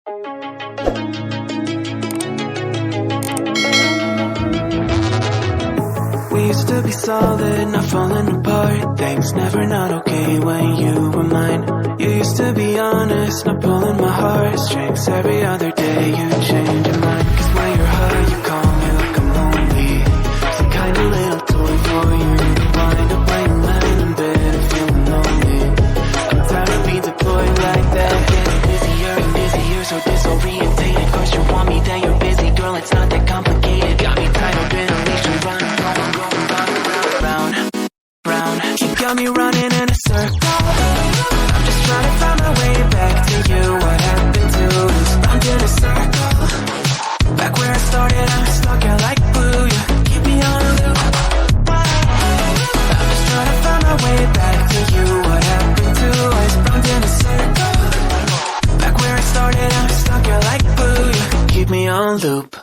We used to be solid, not falling apart. Things never not okay when you were mine. You used to be honest, not pulling my heartstrings. Every other day you change your mind. Cause when you're high you call me like I'm lonely. Some kind of little toy for you to wind up when you lying in bed and feeling lonely. I'm tired of being deployed like that. Getting busier and busier, so disorientated. Cause you want me, then you're busy. Girl, it's not that complicated. Got me tied up in a leash and running. Got me running in a circle. I'm just trying to find my way back to you. What happened to us? I'm in a circle. Back where I started, I'm stuck here like glue. You keep me on a loop. I'm just trying to find my way back to you. What happened to us? I'm in a circle. Back where I started, I'm stuck here like glue. You keep me on loop.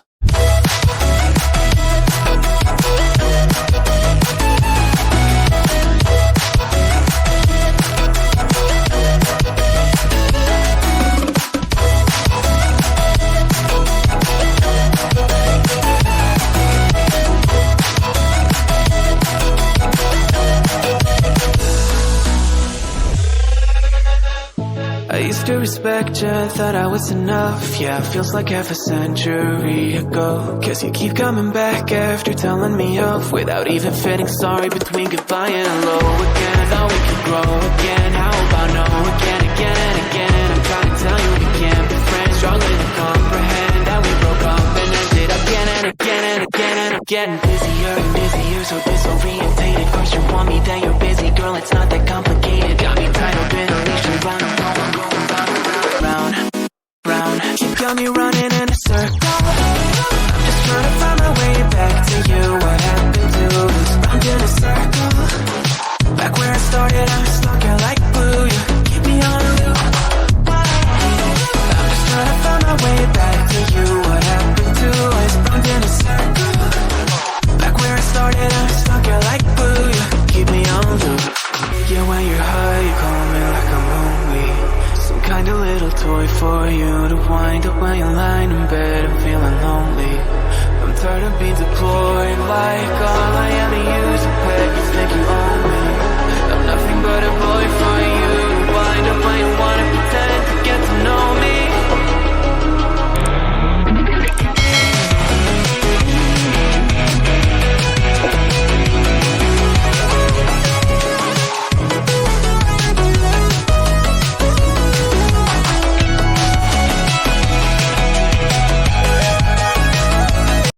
I used to respect you, thought I was enough. Yeah, it feels like half a century ago. Cause you keep coming back after telling me off, without even feeling sorry between goodbye and hello again. Thought we could grow again, how about no again, again and again. I'm trying to tell you we can't be friends, struggling to comprehend that we broke up and ended again and again and again. And I'm getting busier and busier, so disorientated. First you want me, then you're busy. Girl, it's not that complicated. Got me tied up in a leash and running. You got me running in a circle. I'm just trying to find my way back to you. What happened to us? Round in a circle. Back where I started, I'm stuck here like glue. You keep me on a loop. I'm just trying to find my way back to you. What happened to us? Round in a circle. Back where I started, I'm stuck here like glue. You keep me on loop. Yeah, when you're high, you call me like I'm lonely. Some kind of little toy for you to wind up when you're lying in bed and feeling lonely. I'm tired of being deployed like all I am to use a pet. You think you own